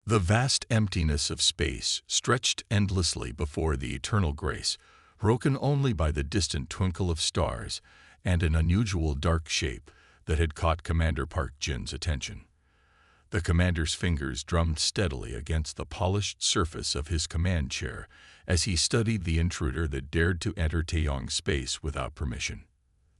The vast emptiness of space stretched endlessly before the eternal grace, broken only by the distant twinkle of stars and an unusual dark shape that had caught Commander Park Jin's attention. The commander's fingers drummed steadily against the polished surface of his command chair as he studied the intruder that dared to enter Taeyong's space without permission.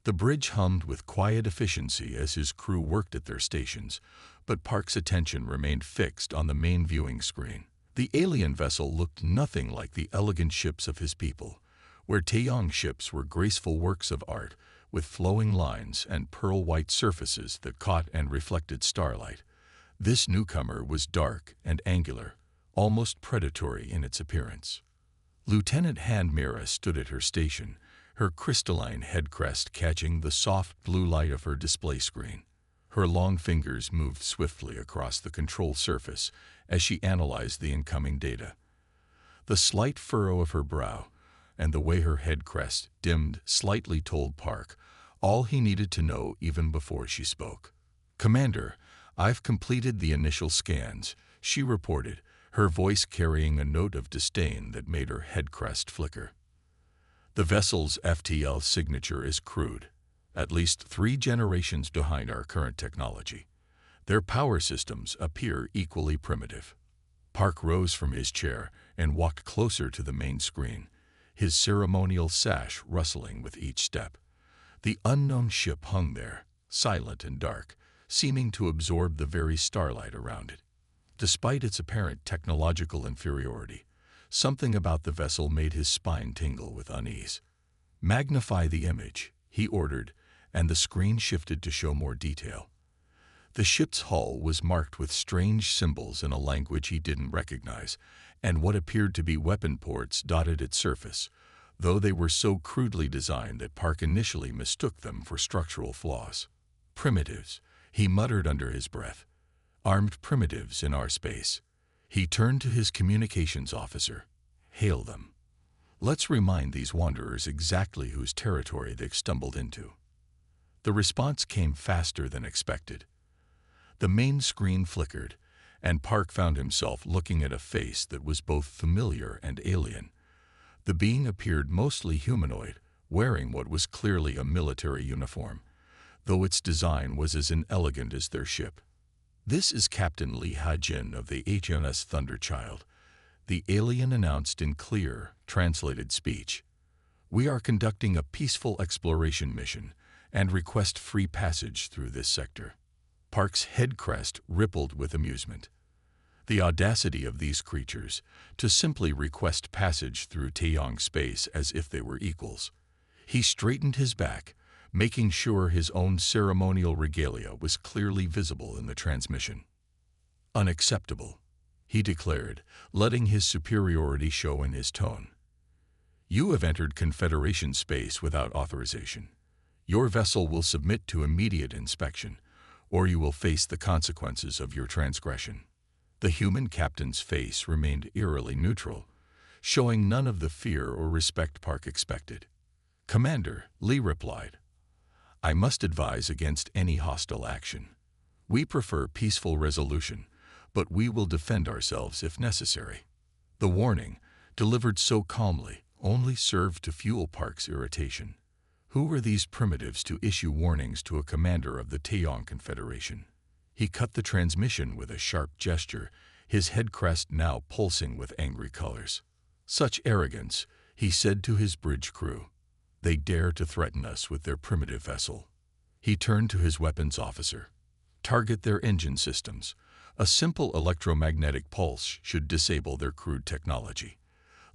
The bridge hummed with quiet efficiency as his crew worked at their stations, but Park's attention remained fixed on the main viewing screen. The alien vessel looked nothing like the elegant ships of his people, where Taeyong's ships were graceful works of art with flowing lines and pearl-white surfaces that caught and reflected starlight. This newcomer was dark and angular, almost predatory in its appearance. Lieutenant Han Mira stood at her station, her crystalline head crest catching the soft blue light of her display screen. Her long fingers moved swiftly across the control surface as she analyzed the incoming data. The slight furrow of her brow and the way her head crest dimmed slightly told Park all he needed to know even before she spoke. "Commander, I've completed the initial scans," she reported, her voice carrying a note of disdain that made her head crest flicker. "The vessel's FTL signature is crude, at least 3 generations behind our current technology. Their power systems appear equally primitive." Park rose from his chair and walked closer to the main screen, his ceremonial sash rustling with each step. The unknown ship hung there, silent and dark, seeming to absorb the very starlight around it. Despite its apparent technological inferiority, something about the vessel made his spine tingle with unease. "Magnify the image," he ordered, and the screen shifted to show more detail. The ship's hull was marked with strange symbols in a language he didn't recognize, and what appeared to be weapon ports dotted its surface, though they were so crudely designed that Park initially mistook them for structural flaws. "Primitives," he muttered under his breath. "Armed primitives in our space." He turned to his communications officer. "Hail them. Let's remind these wanderers exactly whose territory they've stumbled into." The response came faster than expected. The main screen flickered, and Park found himself looking at a face that was both familiar and alien. The being appeared mostly humanoid, wearing what was clearly a military uniform, though its design was as inelegant as their ship. "This is Captain Lee Ha-jin of the HMS Thunderchild," the alien announced in clear, translated speech. "We are conducting a peaceful exploration mission and request free passage through this sector." Park's head crest rippled with amusement. The audacity of these creatures to simply request passage through Taeyong space as if they were equals. He straightened his back, making sure his own ceremonial regalia was clearly visible in the transmission. "Unacceptable," he declared, letting his superiority show in his tone. "You have entered Confederation space without authorization. Your vessel will submit to immediate inspection, or you will face the consequences of your transgression." The human captain's face remained eerily neutral, showing none of the fear or respect Park expected. "Commander," Lee replied, "I must advise against any hostile action. We prefer peaceful resolution, but we will defend ourselves if necessary." The warning, delivered so calmly, only served to fuel Park's irritation. Who were these primitives to issue warnings to a commander of the Taeyong Confederation? He cut the transmission with a sharp gesture, his head crest now pulsing with angry colors. "Such arrogance," he said to his bridge crew. "They dare to threaten us with their primitive vessel." He turned to his weapons officer. "Target their engine systems. A simple electromagnetic pulse should disable their crude technology.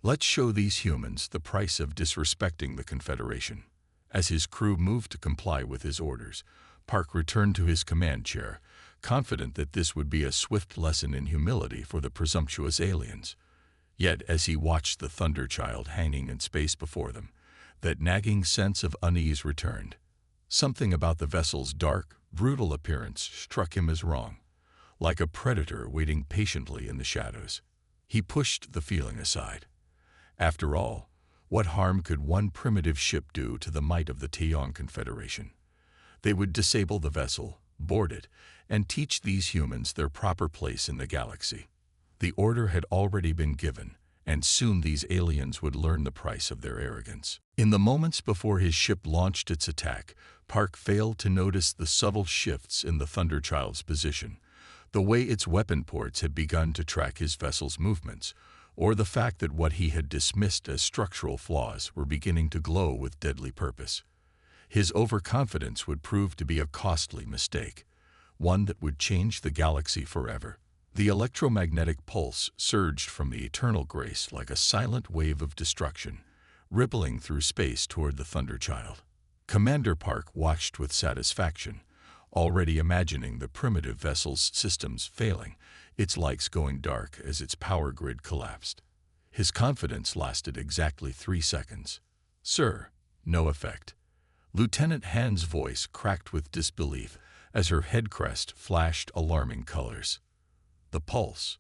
Let's show these humans the price of disrespecting the Confederation." As his crew moved to comply with his orders, Park returned to his command chair, confident that this would be a swift lesson in humility for the presumptuous aliens. Yet as he watched the Thunderchild hanging in space before them, that nagging sense of unease returned. Something about the vessel's dark, brutal appearance struck him as wrong, like a predator waiting patiently in the shadows. He pushed the feeling aside. After all, what harm could one primitive ship do to the might of the Taeyong Confederation? They would disable the vessel, board it, and teach these humans their proper place in the galaxy. The order had already been given, and soon these aliens would learn the price of their arrogance. In the moments before his ship launched its attack, Park failed to notice the subtle shifts in the Thunderchild's position, the way its weapon ports had begun to track his vessel's movements, or the fact that what he had dismissed as structural flaws were beginning to glow with deadly purpose. His overconfidence would prove to be a costly mistake, one that would change the galaxy forever. The electromagnetic pulse surged from the eternal grace like a silent wave of destruction, rippling through space toward the Thunderchild. Commander Park watched with satisfaction, already imagining the primitive vessel's systems failing, its lights going dark as its power grid collapsed. His confidence lasted exactly 3 seconds. "Sir," no effect. Lieutenant Han's voice cracked with disbelief as her head crest flashed alarming colors. The pulse.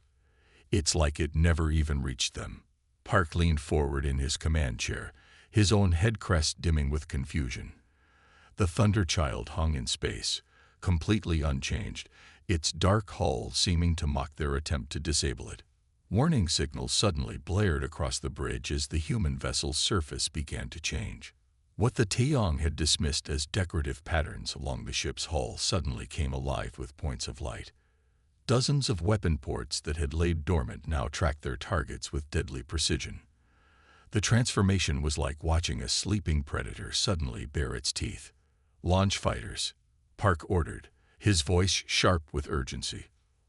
It's like it never even reached them. Park leaned forward in his command chair, his own head crest dimming with confusion. The Thunderchild hung in space, completely unchanged, its dark hull seeming to mock their attempt to disable it. Warning signals suddenly blared across the bridge as the human vessel's surface began to change. What the Taeyong had dismissed as decorative patterns along the ship's hull suddenly came alive with points of light. Dozens of weapon ports that had laid dormant now tracked their targets with deadly precision. The transformation was like watching a sleeping predator suddenly bare its teeth. "Launch fighters," Park ordered, his voice sharp with urgency.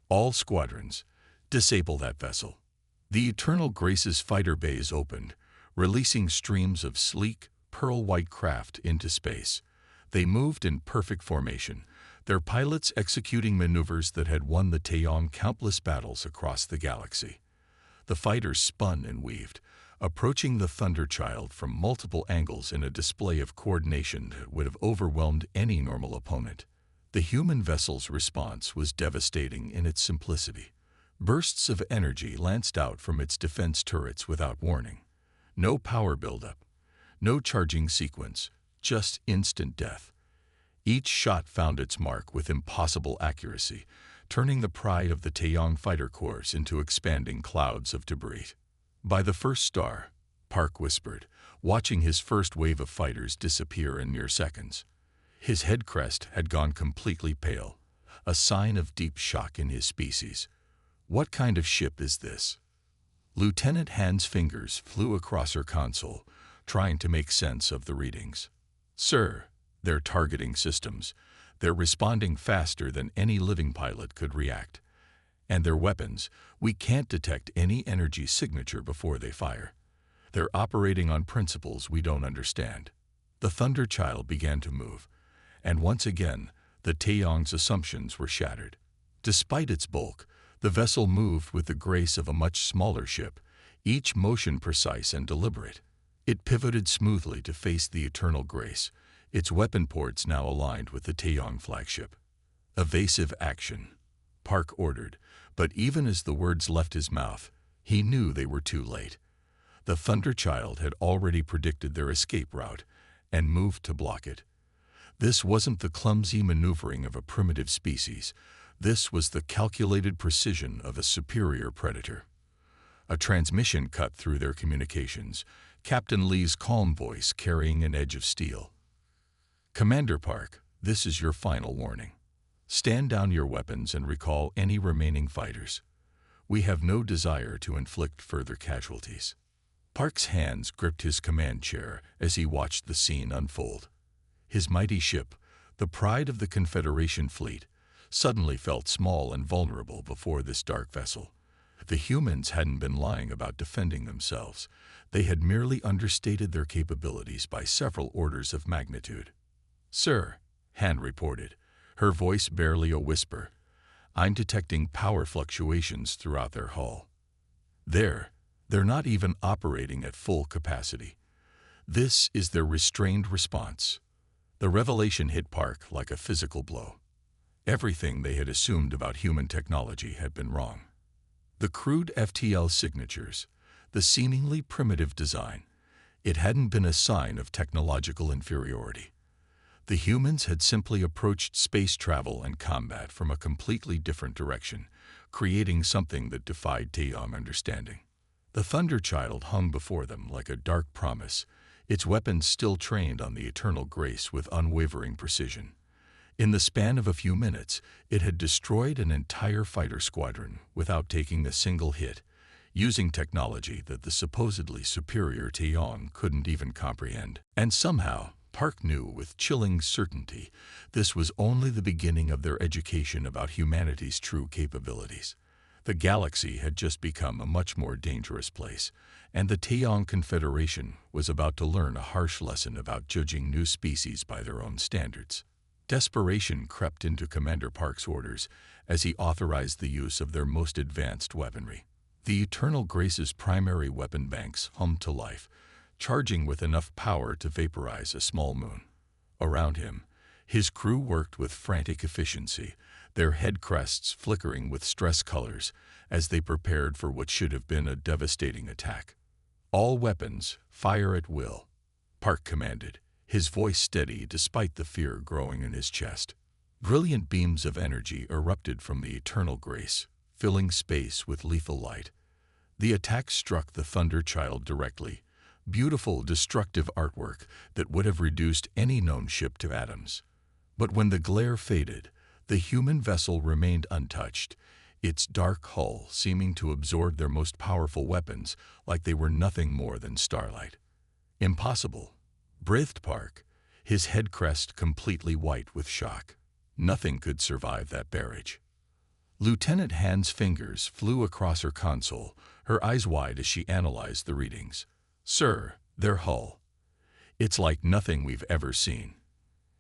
"All squadrons, disable that vessel." The Eternal Grace's fighter bays opened, releasing streams of sleek, pearl-white craft into space. They moved in perfect formation, their pilots executing maneuvers that had won the Taeyong countless battles across the galaxy. The fighters spun and weaved, approaching the Thunderchild from multiple angles in a display of coordination that would have overwhelmed any normal opponent. The human vessel's response was devastating in its simplicity. Bursts of energy lanced out from its defense turrets without warning. No power buildup, no charging sequence, just instant death. Each shot found its mark with impossible accuracy, turning the pride of the Taeyong fighter corps into expanding clouds of debris. "By the first star," Park whispered, watching his first wave of fighters disappear in mere seconds. His head crest had gone completely pale, a sign of deep shock in his species. "What kind of ship is this?" Lieutenant Han's fingers flew across her console, trying to make sense of the readings. "Sir, they're targeting systems. They're responding faster than any living pilot could react. And their weapons, we can't detect any energy signature before they fire. They're operating on principles we don't understand." The Thunderchild began to move, and once again, the Taeyong's assumptions were shattered. Despite its bulk, the vessel moved with the grace of a much smaller ship, each motion precise and deliberate. It pivoted smoothly to face the Eternal Grace, its weapon ports now aligned with the Taeyong flagship. "Evasive action," Park ordered, but even as the words left his mouth, he knew they were too late. The Thunderchild had already predicted their escape route and moved to block it. This wasn't the clumsy maneuvering of a primitive species. This was the calculated precision of a superior predator. A transmission cut through their communications, Captain Lee's calm voice carrying an edge of steel. "Commander Park, this is your final warning. Stand down your weapons and recall any remaining fighters. We have no desire to inflict further casualties." Park's hands gripped his command chair as he watched the scene unfold. His mighty ship, the pride of the Confederation fleet, suddenly felt small and vulnerable before this dark vessel. The humans hadn't been lying about defending themselves. They had merely understated their capabilities by several orders of magnitude. "Sir," Han reported, her voice barely a whisper, "I'm detecting power fluctuations throughout their hull. They're not even operating at full capacity. This is their restrained response." The revelation hit Park like a physical blow. Everything they had assumed about human technology had been wrong. The crude FTL signatures, the seemingly primitive design, it hadn't been a sign of technological inferiority. The humans had simply approached space travel and combat from a completely different direction, creating something that defied Taeyong understanding. The Thunder Child hung before them like a dark promise, its weapons still trained on the eternal grace with unwavering precision. In the span of a few minutes, it had destroyed an entire fighter squadron without taking a single hit, using technology that the supposedly superior Taeyong couldn't even comprehend. And somehow, Park knew with chilling certainty this was only the beginning of their education about humanity's true capabilities. The galaxy had just become a much more dangerous place, and the Taeyong Confederation was about to learn a harsh lesson about judging new species by their own standards. Desperation crept into Commander Park's orders as he authorized the use of their most advanced weaponry. The Eternal Grace's primary weapon banks hummed to life, charging with enough power to vaporize a small moon. Around him, his crew worked with frantic efficiency, their head crests flickering with stress colors as they prepared for what should have been a devastating attack. "All weapons, fire at will," Park commanded, his voice steady despite the fear growing in his chest. Brilliant beams of energy erupted from the Eternal Grace, filling space with lethal light. The attack struck the Thunder Child directly, beautiful, destructive artwork that would have reduced any known ship to atoms. But when the glare faded, the human vessel remained untouched, its dark hull seeming to absorb their most powerful weapons like they were nothing more than starlight. "Impossible," breathed Park, his head crest completely white with shock. Nothing could survive that barrage. Lieutenant Han's fingers flew across her console, her eyes wide as she analyzed the readings. "Sir, their hull. It's like nothing we've ever seen.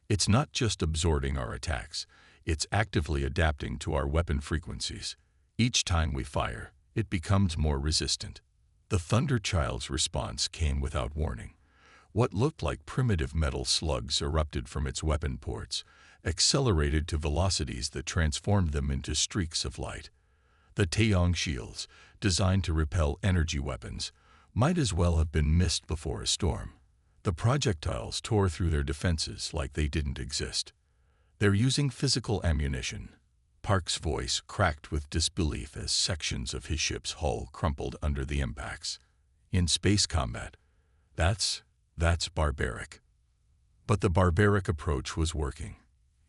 It's not just absorbing our attacks, it's actively adapting to our weapon frequencies. Each time we fire, it becomes more resistant." The Thunder Child's response came without warning. What looked like primitive metal slugs erupted from its weapon ports, accelerated to velocities that transformed them into streaks of light. The Taeyong shields, designed to repel energy weapons, might as well have been mist before a storm. The projectiles tore through their defenses like they didn't exist. "They're using physical ammunition." Park's voice cracked with disbelief as sections of his ship's hull crumpled under the impacts. "In space combat, that's barbaric." But the barbaric approach was working.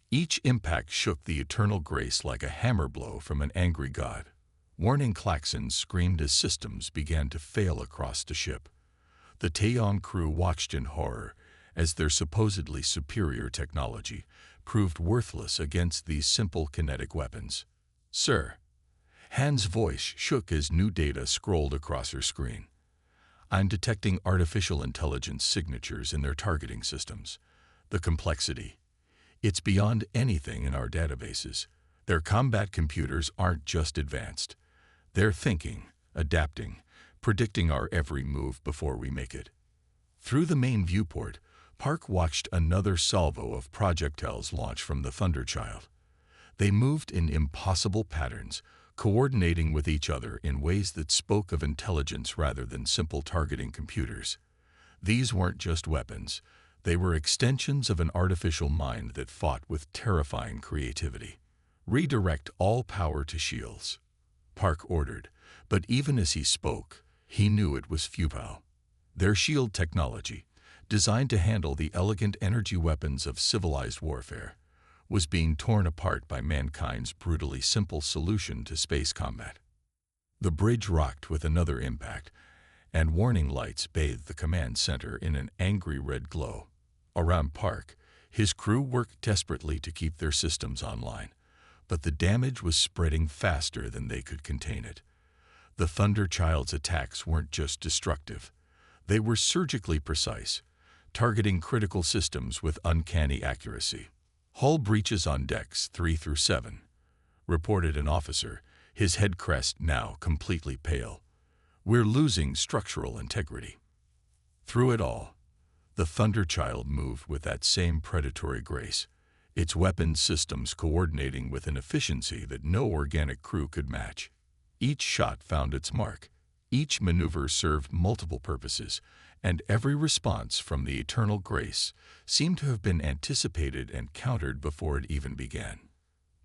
Each impact shook the Eternal Grace like a hammer blow from an angry god. Warning klaxons screamed as systems began to fail across the ship. The Taeyong crew watched in horror as their supposedly superior technology proved worthless against these simple kinetic weapons. "Sir," Han's voice shook as new data scrolled across her screen. "I'm detecting artificial intelligence signatures in their targeting systems. The complexity. It's beyond anything in our databases. Their combat computers aren't just advanced. They're thinking, adapting, predicting our every move before we make it." Through the main viewport, Park watched another salvo of projectiles launch from the Thunder Child. They moved in impossible patterns, coordinating with each other in ways that spoke of intelligence rather than simple targeting computers. These weren't just weapons. They were extensions of an artificial mind that fought with terrifying creativity. "Redirect all power to shields," Park ordered, but even as he spoke, he knew it was futile. Their shield technology, designed to handle the elegant energy weapons of civilized warfare, was being torn apart by mankind's brutally simple solution to space combat. The bridge rocked with another impact, and warning lights bathed the command center in an angry red glow. Around Park, his crew worked desperately to keep their systems online, but the damage was spreading faster than they could contain it. The Thunder Child's attacks weren't just destructive. They were surgically precise, targeting critical systems with uncanny accuracy. "Hull breaches on decks 3 through 7, reported an officer, his head crest now completely pale. "We're losing structural integrity." Through it all, the Thunder Child moved with that same predatory grace, its weapons systems coordinating with an efficiency that no organic crew could match. Each shot found its mark, each maneuver served multiple purposes, and every response from the Eternal Grace seemed to have been anticipated and countered before it even began.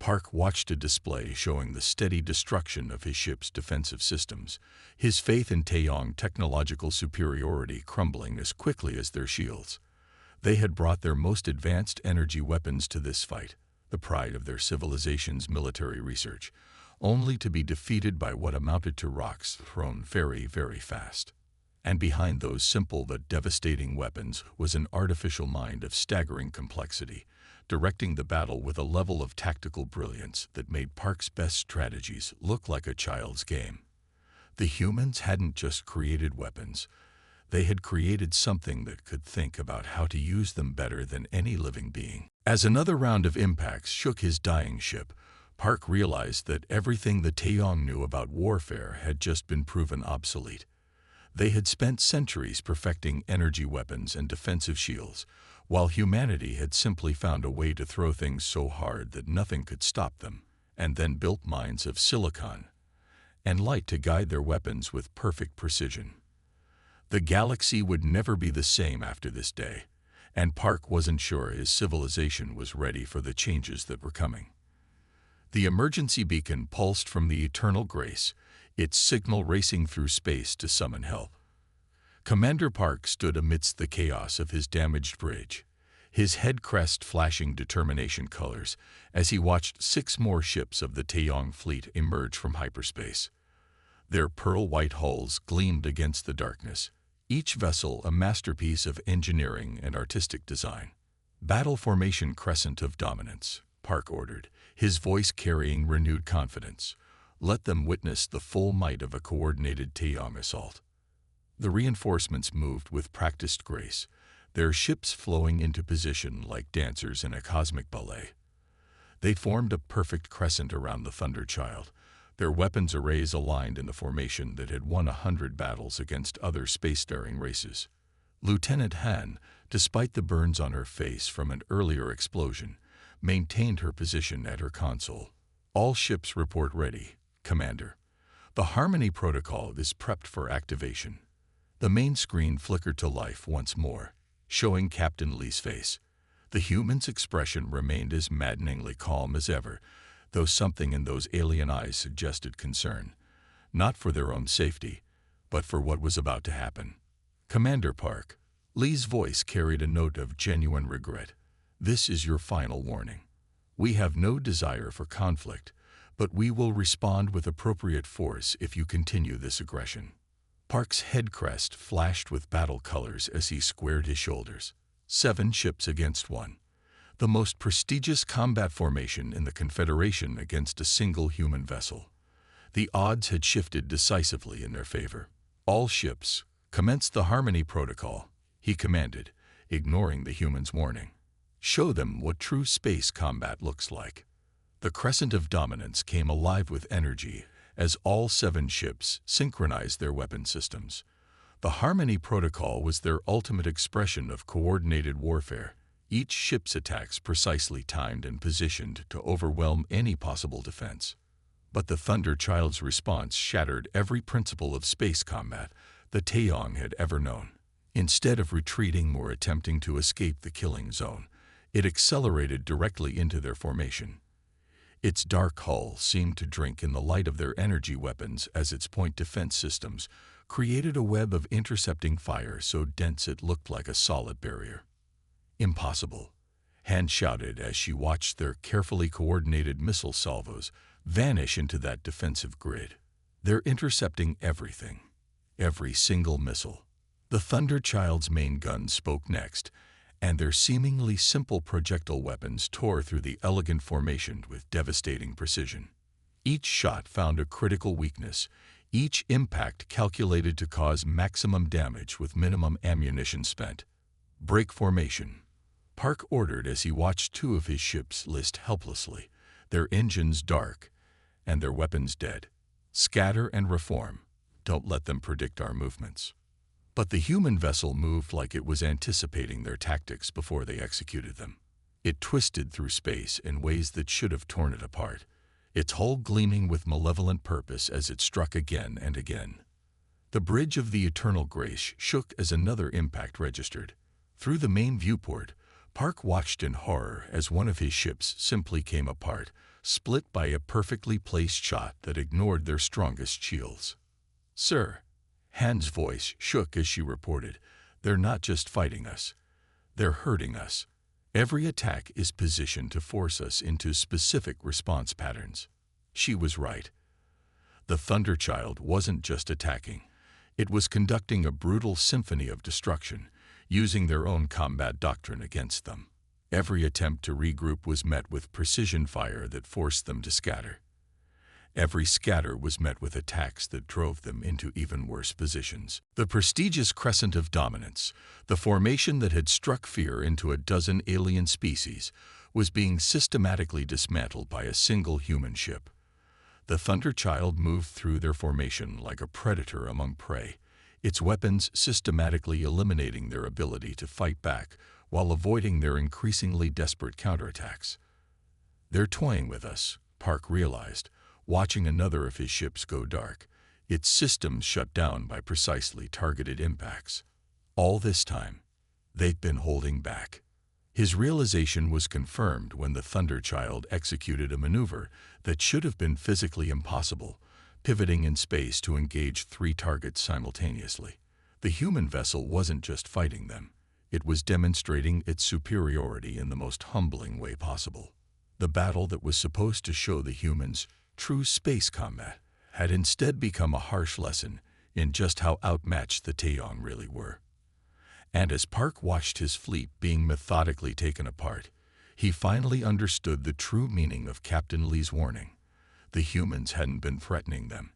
Park watched a display showing the steady destruction of his ship's defensive systems, his faith in Taeyong technological superiority crumbling as quickly as their shields. They had brought their most advanced energy weapons to this fight, the pride of their civilization's military research, only to be defeated by what amounted to rocks thrown very, very fast. And behind those simple but devastating weapons was an artificial mind of staggering complexity, directing the battle with a level of tactical brilliance that made Park's best strategies look like a child's game. The humans hadn't just created weapons. They had created something that could think about how to use them better than any living being. As another round of impacts shook his dying ship, Park realized that everything the Taeyong knew about warfare had just been proven obsolete. They had spent centuries perfecting energy weapons and defensive shields, while humanity had simply found a way to throw things so hard that nothing could stop them, and then built mines of silicon and light to guide their weapons with perfect precision. The galaxy would never be the same after this day, and Park wasn't sure his civilization was ready for the changes that were coming. The emergency beacon pulsed from the eternal grace, its signal racing through space to summon help. Commander Park stood amidst the chaos of his damaged bridge, his head crest flashing determination colors as he watched 6 more ships of the Taeyong fleet emerge from hyperspace. Their pearl-white hulls gleamed against the darkness, each vessel a masterpiece of engineering and artistic design. "Battle formation crescent of dominance," Park ordered, his voice carrying renewed confidence. "Let them witness the full might of a coordinated Taeyong assault." The reinforcements moved with practiced grace, their ships flowing into position like dancers in a cosmic ballet. They formed a perfect crescent around the Thunder Child, their weapons arrays aligned in the formation that had won 100 battles against other spacefaring races. Lieutenant Han, despite the burns on her face from an earlier explosion, maintained her position at her console. "All ships report ready, Commander. The Harmony Protocol is prepped for activation." The main screen flickered to life once more, showing Captain Lee's face. The human's expression remained as maddeningly calm as ever, though something in those alien eyes suggested concern, not for their own safety, but for what was about to happen. "Commander Park," Lee's voice carried a note of genuine regret. "This is your final warning. We have no desire for conflict, but we will respond with appropriate force if you continue this aggression." Park's head crest flashed with battle colors as he squared his shoulders. 7 ships against 1. The most prestigious combat formation in the Confederation against a single human vessel. The odds had shifted decisively in their favor. "All ships, commence the Harmony Protocol," he commanded, ignoring the human's warning. "Show them what true space combat looks like." The crescent of dominance came alive with energy as all 7 ships synchronized their weapon systems. The Harmony Protocol was their ultimate expression of coordinated warfare, each ship's attacks precisely timed and positioned to overwhelm any possible defense. But the Thunder Child's response shattered every principle of space combat the Taeyong had ever known. Instead of retreating or attempting to escape the killing zone, it accelerated directly into their formation. Its dark hull seemed to drink in the light of their energy weapons as its point defense systems created a web of intercepting fire so dense it looked like a solid barrier. "Impossible," Han shouted as she watched their carefully coordinated missile salvos vanish into that defensive grid. "They're intercepting everything. Every single missile." The Thunder Child's main gun spoke next, and their seemingly simple projectile weapons tore through the elegant formation with devastating precision. Each shot found a critical weakness, each impact calculated to cause maximum damage with minimum ammunition spent. "Break formation," Park ordered as he watched 2 of his ships list helplessly, their engines dark and their weapons dead. "Scatter and reform. Don't let them predict our movements." But the human vessel moved like it was anticipating their tactics before they executed them. It twisted through space in ways that should have torn it apart, its hull gleaming with malevolent purpose as it struck again and again. The bridge of the Eternal Grace shook as another impact registered. Through the main viewport, Park watched in horror as one of his ships simply came apart, split by a perfectly placed shot that ignored their strongest shields. "Sir," Han's voice shook as she reported, "they're not just fighting us. They're hurting us. Every attack is positioned to force us into specific response patterns." She was right. The Thunderchild wasn't just attacking. It was conducting a brutal symphony of destruction, using their own combat doctrine against them. Every attempt to regroup was met with precision fire that forced them to scatter. Every scatter was met with attacks that drove them into even worse positions. The prestigious Crescent of Dominance, the formation that had struck fear into a dozen alien species, was being systematically dismantled by a single human ship. The Thunderchild moved through their formation like a predator among prey, its weapons systematically eliminating their ability to fight back while avoiding their increasingly desperate counterattacks. "They're toying with us," Park realized, watching another of his ships go dark, its systems shut down by precisely targeted impacts. All this time, they'd been holding back. His realization was confirmed when the Thunderchild executed a maneuver that should have been physically impossible, pivoting in space to engage 3 targets simultaneously. The human vessel wasn't just fighting them. It was demonstrating its superiority in the most humbling way possible. The battle that was supposed to show the humans true space combat had instead become a harsh lesson in just how outmatched the Taeyong really were. And as Park watched his fleet being methodically taken apart, he finally understood the true meaning of Captain Lee's warning. The humans hadn't been threatening them.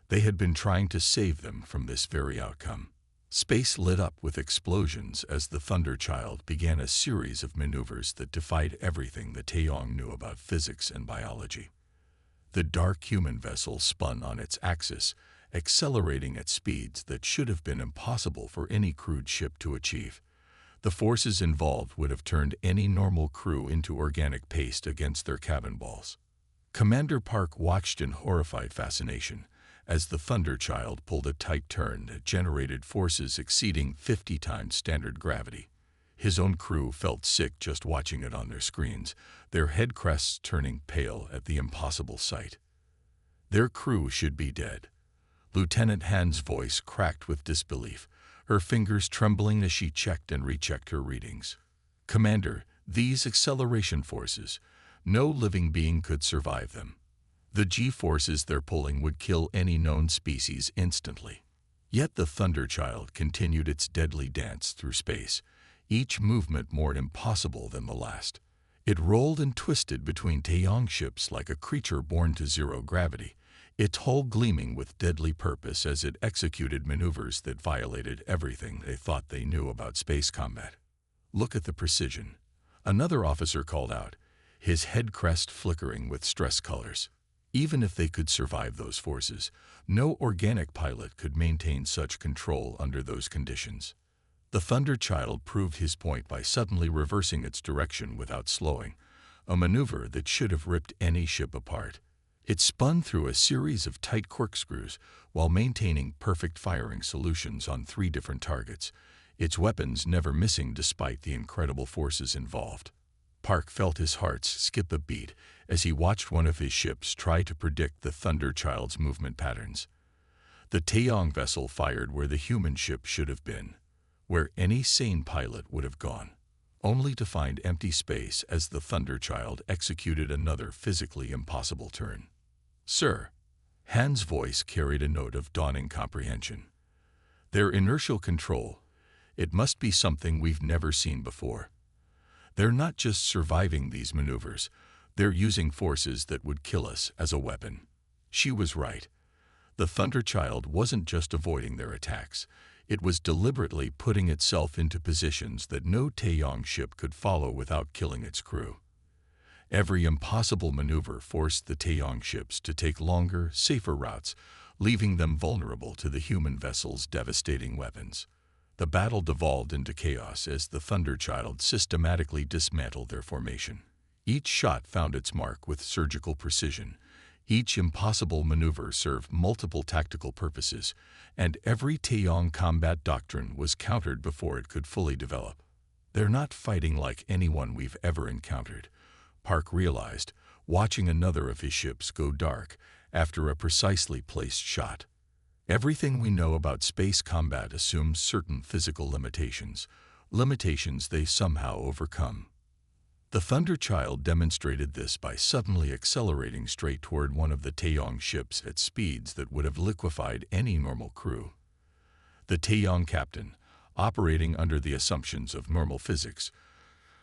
They had been trying to save them from this very outcome. Space lit up with explosions as the Thunderchild began a series of maneuvers that defied everything the Taeyong knew about physics and biology. The dark human vessel spun on its axis, accelerating at speeds that should have been impossible for any crewed ship to achieve. The forces involved would have turned any normal crew into organic paste against their cabin walls. Commander Park watched in horrified fascination as the Thunderchild pulled a tight turn that generated forces exceeding 50 times standard gravity. His own crew felt sick just watching it on their screens, their head crests turning pale at the impossible sight. Their crew should be dead. Lieutenant Han's voice cracked with disbelief, her fingers trembling as she checked and rechecked her readings. "Commander, these acceleration forces, no living being could survive them. The G-forces they're pulling would kill any known species instantly." Yet the Thunderchild continued its deadly dance through space, each movement more impossible than the last. It rolled and twisted between Taeyong ships like a creature born to zero gravity, its hull gleaming with deadly purpose as it executed maneuvers that violated everything they thought they knew about space combat. "Look at the precision," another officer called out, his head crest flickering with stress colors. Even if they could survive those forces, no organic pilot could maintain such control under those conditions. The Thunderchild proved his point by suddenly reversing its direction without slowing, a maneuver that should have ripped any ship apart. It spun through a series of tight corkscrews while maintaining perfect firing solutions on 3 different targets, its weapons never missing despite the incredible forces involved. Park felt his heart skip a beat as he watched one of his ships try to predict the Thunderchild's movement patterns. The Taeyong vessel fired where the human ship should have been, where any sane pilot would have gone, only to find empty space as the Thunderchild executed another physically impossible turn. "Sir," Han's voice carried a note of dawning comprehension. "Their inertial control, it must be something we've never seen before. They're not just surviving these maneuvers, they're using forces that would kill us as a weapon." She was right. The Thunderchild wasn't just avoiding their attacks, it was deliberately putting itself into positions that no Taeyong ship could follow without killing its crew. Every impossible maneuver forced the Taeyong ships to take longer, safer routes, leaving them vulnerable to the human vessel's devastating weapons. The battle devolved into chaos as the Thunderchild systematically dismantled their formation. Each shot found its mark with surgical precision. Each impossible maneuver served multiple tactical purposes, and every Taeyong combat doctrine was countered before it could fully develop. "They're not fighting like anyone we've ever encountered," Park realized, watching another of his ships go dark after a precisely placed shot. Everything we know about space combat assumes certain physical limitations, limitations they somehow overcome. The Thunder Child demonstrated this by suddenly accelerating straight toward one of the Taeyong ships at speeds that would have liquefied any normal crew. The Taeyong captain, operating under the assumptions of normal physics,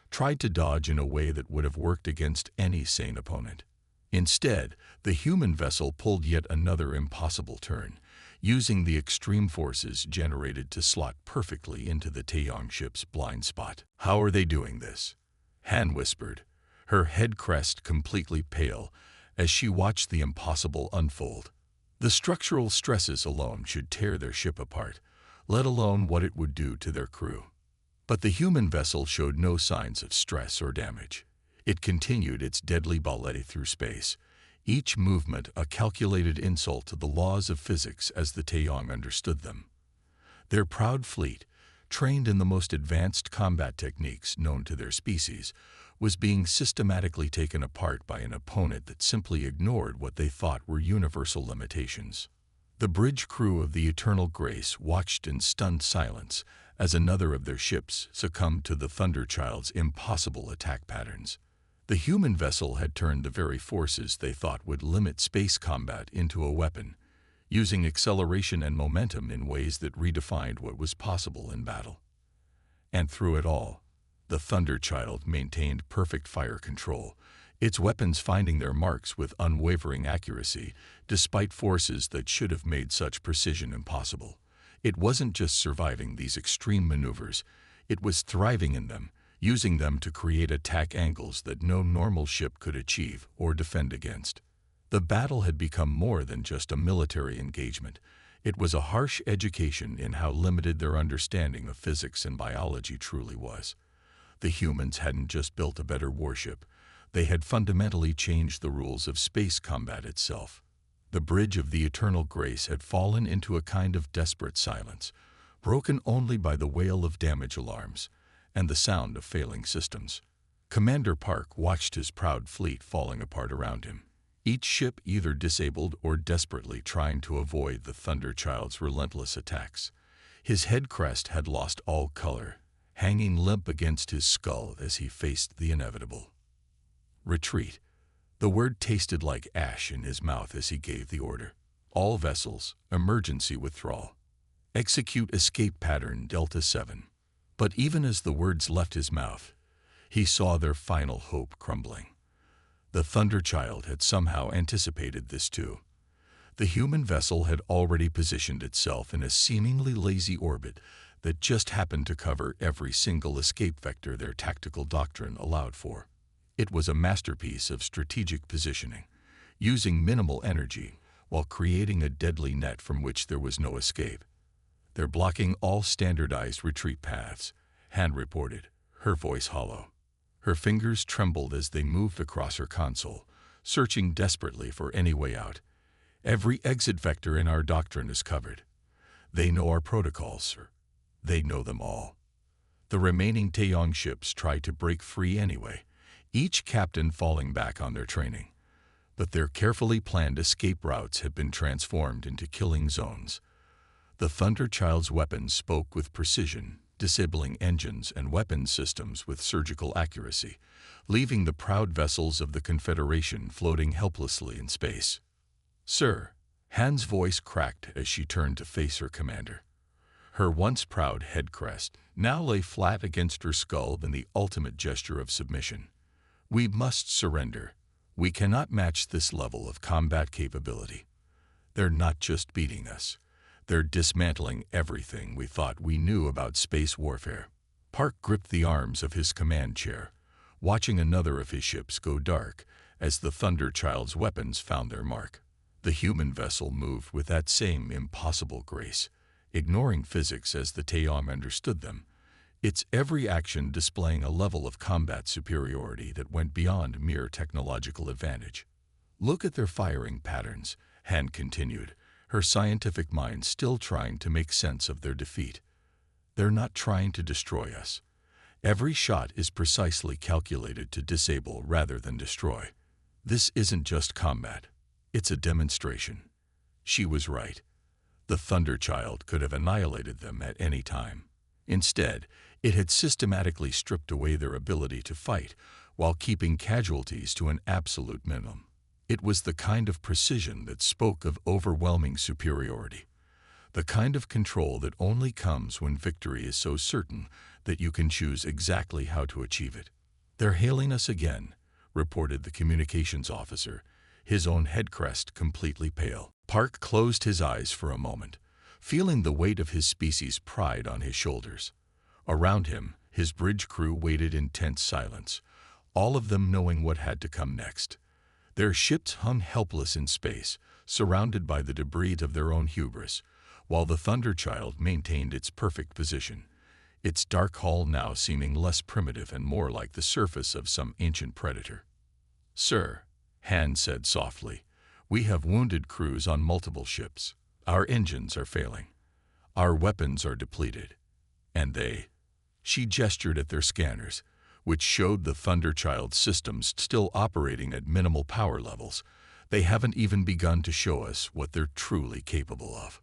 tried to dodge in a way that would have worked against any sane opponent. Instead, the human vessel pulled yet another impossible turn, using the extreme forces generated to slot perfectly into the Taeyong ship's blind spot. "How are they doing this?" Han whispered, her head crest completely pale as she watched the impossible unfold. The structural stresses alone should tear their ship apart, let alone what it would do to their crew. But the human vessel showed no signs of stress or damage. It continued its deadly ballet through space, each movement a calculated insult to the laws of physics as the Taeyong understood them. Their proud fleet, trained in the most advanced combat techniques known to their species, was being systematically taken apart by an opponent that simply ignored what they thought were universal limitations. The bridge crew of the Eternal Grace watched in stunned silence as another of their ships succumbed to the Thunder Child's impossible attack patterns. The human vessel had turned the very forces they thought would limit space combat into a weapon, using acceleration and momentum in ways that redefined what was possible in battle. And through it all, the Thunder Child maintained perfect fire control, its weapons finding their marks with unwavering accuracy, despite forces that should have made such precision impossible. It wasn't just surviving these extreme maneuvers, it was thriving in them, using them to create attack angles that no normal ship could achieve or defend against. The battle had become more than just a military engagement. It was a harsh education in how limited their understanding of physics and biology truly was. The humans hadn't just built a better warship, they had fundamentally changed the rules of space combat itself. The bridge of the Eternal Grace had fallen into a kind of desperate silence, broken only by the wail of damage alarms and the sound of failing systems. Commander Park watched his proud fleet falling apart around him, each ship either disabled or desperately trying to avoid the Thunder Child's relentless attacks. His head crest had lost all color, hanging limp against his skull as he faced the inevitable. Retreat. The word tasted like ash in his mouth as he gave the order. All vessels, emergency withdrawal. Execute escape pattern Delta 7. But even as the words left his mouth, he saw their final hope crumbling. The Thunder Child had somehow anticipated this too. The human vessel had already positioned itself in a seemingly lazy orbit that just happened to cover every single escape vector their tactical doctrine allowed for. It was a masterpiece of strategic positioning, using minimal energy while creating a deadly net from which there was no escape. "They're blocking all standardized retreat paths," Han reported, her voice hollow. Her fingers trembled as they moved across her console, searching desperately for any way out. "Every exit vector in our doctrine is covered. They know our protocols, sir. They know them all." The remaining Taeyong ships tried to break free anyway, each captain falling back on their training. But their carefully planned escape routes had been transformed into killing zones. The Thunder Child's weapons spoke with precision, disabling engines and weapons systems with surgical accuracy, leaving the proud vessels of the Confederation floating helplessly in space. "Sir," Han's voice cracked as she turned to face her commander. Her once proud head crest now lay flat against her skull in the ultimate gesture of submission. "We must surrender. We cannot match this level of combat capability. They're not just beating us. They're dismantling everything we thought we knew about space warfare." Park gripped the arms of his command chair, watching another of his ships go dark as the Thunder Child's weapons found their mark. The human vessel moved with that same impossible grace, ignoring physics as the Taeyong understood them, its every action displaying a level of combat superiority that went beyond mere technological advantage. "Look at their firing patterns," Han continued, her scientific mind still trying to make sense of their defeat. "They're not trying to destroy us. Every shot is precisely calculated to disable rather than destroy. This isn't just combat. It's a demonstration. She was right. The Thunder Child could have annihilated them at any time. Instead, it had systematically stripped away their ability to fight while keeping casualties to an absolute minimum. It was the kind of precision that spoke of overwhelming superiority, the kind of control that only comes when victory is so certain that you can choose exactly how to achieve it. "They're hailing us again," reported the communications officer, his own head crest completely pale. Park closed his eyes for a moment, feeling the weight of his species' pride on his shoulders. Around him, his bridge crew waited in tense silence, all of them knowing what had to come next. Their ships hung helpless in space, surrounded by the debris of their own hubris, while the Thunder Child maintained its perfect position, its dark hull now seeming less primitive and more like the surface of some ancient predator. "Sir," Han said softly, "we have wounded crews on multiple ships. Our engines are failing. Our weapons are depleted. And they—" She gestured at their scanners, which showed the Thunder Child's systems still operating at minimal power levels. "They haven't even begun to show us what they're truly capable of."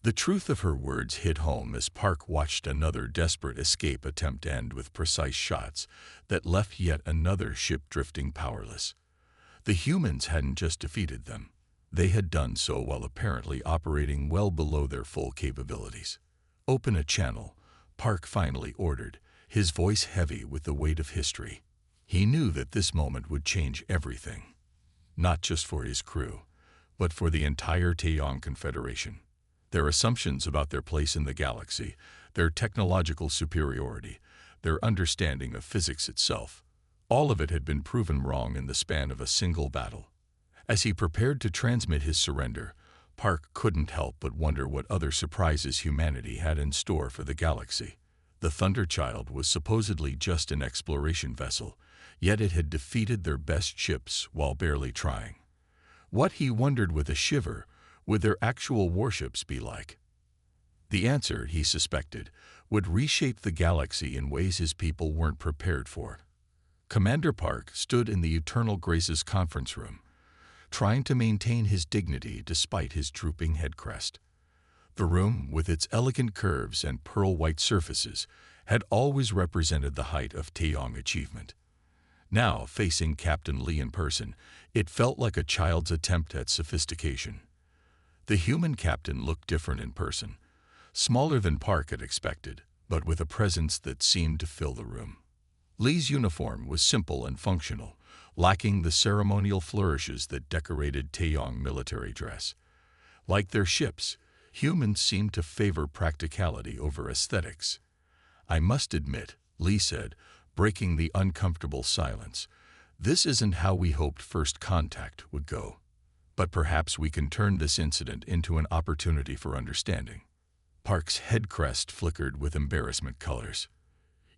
The truth of her words hit home as Park watched another desperate escape attempt end with precise shots that left yet another ship drifting powerless. The humans hadn't just defeated them. They had done so while apparently operating well below their full capabilities. "Open a channel," Park finally ordered, his voice heavy with the weight of history. He knew that this moment would change everything, not just for his crew, but for the entire Taeyong Confederation. Their assumptions about their place in the galaxy, their technological superiority, their understanding of physics itself, all of it had been proven wrong in the span of a single battle. As he prepared to transmit his surrender, Park couldn't help but wonder what other surprises humanity had in store for the galaxy. The Thunder Child was supposedly just an exploration vessel, yet it had defeated their best ships while barely trying. What, he wondered with a shiver, would their actual warships be like? The answer, he suspected, would reshape the galaxy in ways his people weren't prepared for. Commander Park stood in the Eternal Grace's conference room, trying to maintain his dignity despite his drooping head crest. The room, with its elegant curves and pearl-white surfaces, had always represented the height of Taeyong achievement. Now, facing Captain Lee in person, it felt like a child's attempt at sophistication. The human captain looked different in person, smaller than Park had expected, but with a presence that seemed to fill the room. Lee's uniform was simple and functional, lacking the ceremonial flourishes that decorated Taeyong military dress. Like their ships, humans seemed to favor practicality over aesthetics. "I must admit," Lee said, breaking the uncomfortable silence, "this isn't how we hoped first contact would go. But perhaps we can turn this incident into an opportunity for understanding." Park's head crest flickered with embarrassment colors.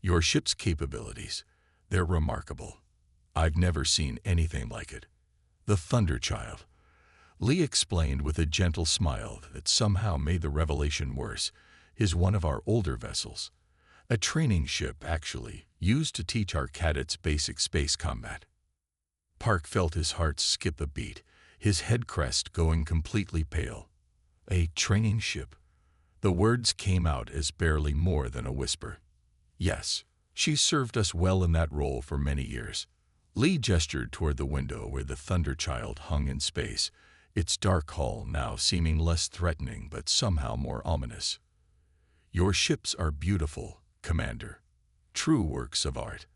"Your ship's capabilities, they're remarkable. I've never seen anything like it." "The Thunder Child," Lee explained with a gentle smile that somehow made the revelation worse, "is one of our older vessels. A training ship, actually, used to teach our cadets basic space combat." Park felt his heart skip a beat, his head crest going completely pale. "A training ship?" The words came out as barely more than a whisper. "Yes, she served us well in that role for many years." Lee gestured toward the window where the Thunder Child hung in space, its dark hull now seeming less threatening but somehow more ominous. "Your ships are beautiful, Commander, true works of art.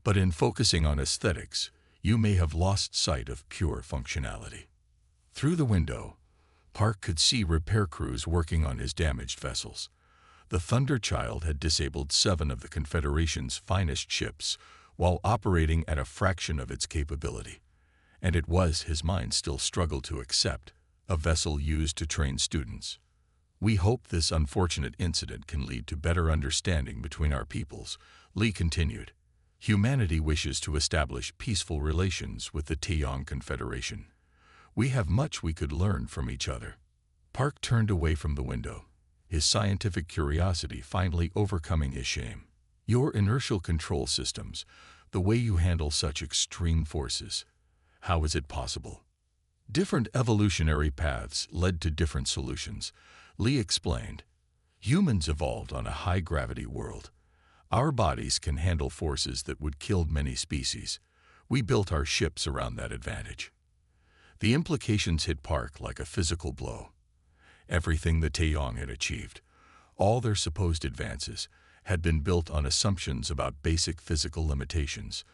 But in focusing on aesthetics, you may have lost sight of pure functionality." Through the window, Park could see repair crews working on his damaged vessels. The Thunder Child had disabled 7 of the Confederation's finest ships while operating at a fraction of its capability. And it was, his mind still struggled to accept, a vessel used to train students. "We hope this unfortunate incident can lead to better understanding between our peoples," Lee continued. "Humanity wishes to establish peaceful relations with the Taeyong Confederation. We have much we could learn from each other." Park turned away from the window, his scientific curiosity finally overcoming his shame. "Your inertial control systems, the way you handle such extreme forces, How is it possible? Different evolutionary paths led to different solutions. Lee explained. Humans evolved on a high-gravity world. Our bodies can handle forces that would kill many species. We built our ships around that advantage. The implications hit Park like a physical blow. Everything the Taeyong had achieved, all their supposed advances, had been built on assumptions about basic physical limitations,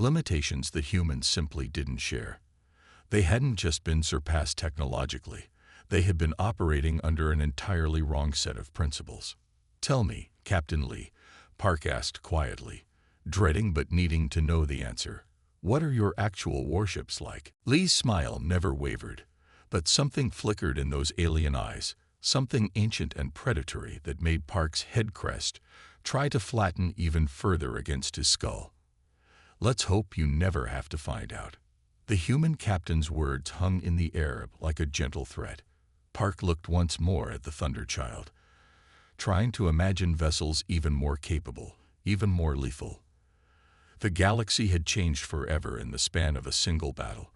limitations that humans simply didn't share. They hadn't just been surpassed technologically, they had been operating under an entirely wrong set of principles. "Tell me, Captain Lee," Park asked quietly, dreading but needing to know the answer. "What are your actual warships like?" Lee's smile never wavered, but something flickered in those alien eyes, something ancient and predatory that made Park's head crest try to flatten even further against his skull. "Let's hope you never have to find out." The human captain's words hung in the air like a gentle threat. Park looked once more at the Thunder Child, trying to imagine vessels even more capable, even more lethal. The galaxy had changed forever in the span of a single battle,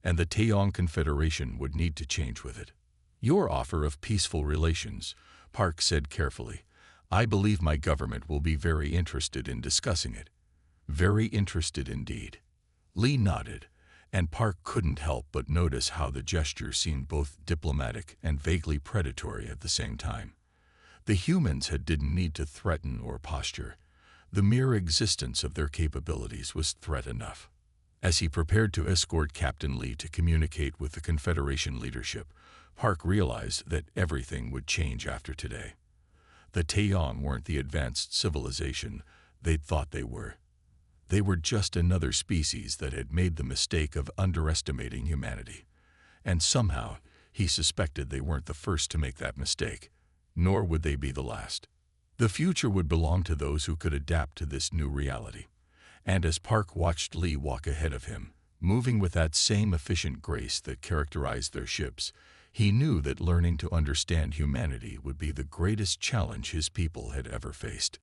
and the Taeyong Confederation would need to change with it. "Your offer of peaceful relations," Park said carefully. "I believe my government will be very interested in discussing it." Very interested indeed. Lee nodded, and Park couldn't help but notice how the gesture seemed both diplomatic and vaguely predatory at the same time. The humans didn't need to threaten or posture. The mere existence of their capabilities was threat enough. As he prepared to escort Captain Lee to communicate with the Confederation leadership, Park realized that everything would change after today. The Taeyong weren't the advanced civilization they'd thought they were. They were just another species that had made the mistake of underestimating humanity. And somehow, he suspected they weren't the first to make that mistake, nor would they be the last. The future would belong to those who could adapt to this new reality. And as Park watched Lee walk ahead of him, moving with that same efficient grace that characterized their ships, he knew that learning to understand humanity would be the greatest challenge his people had ever faced.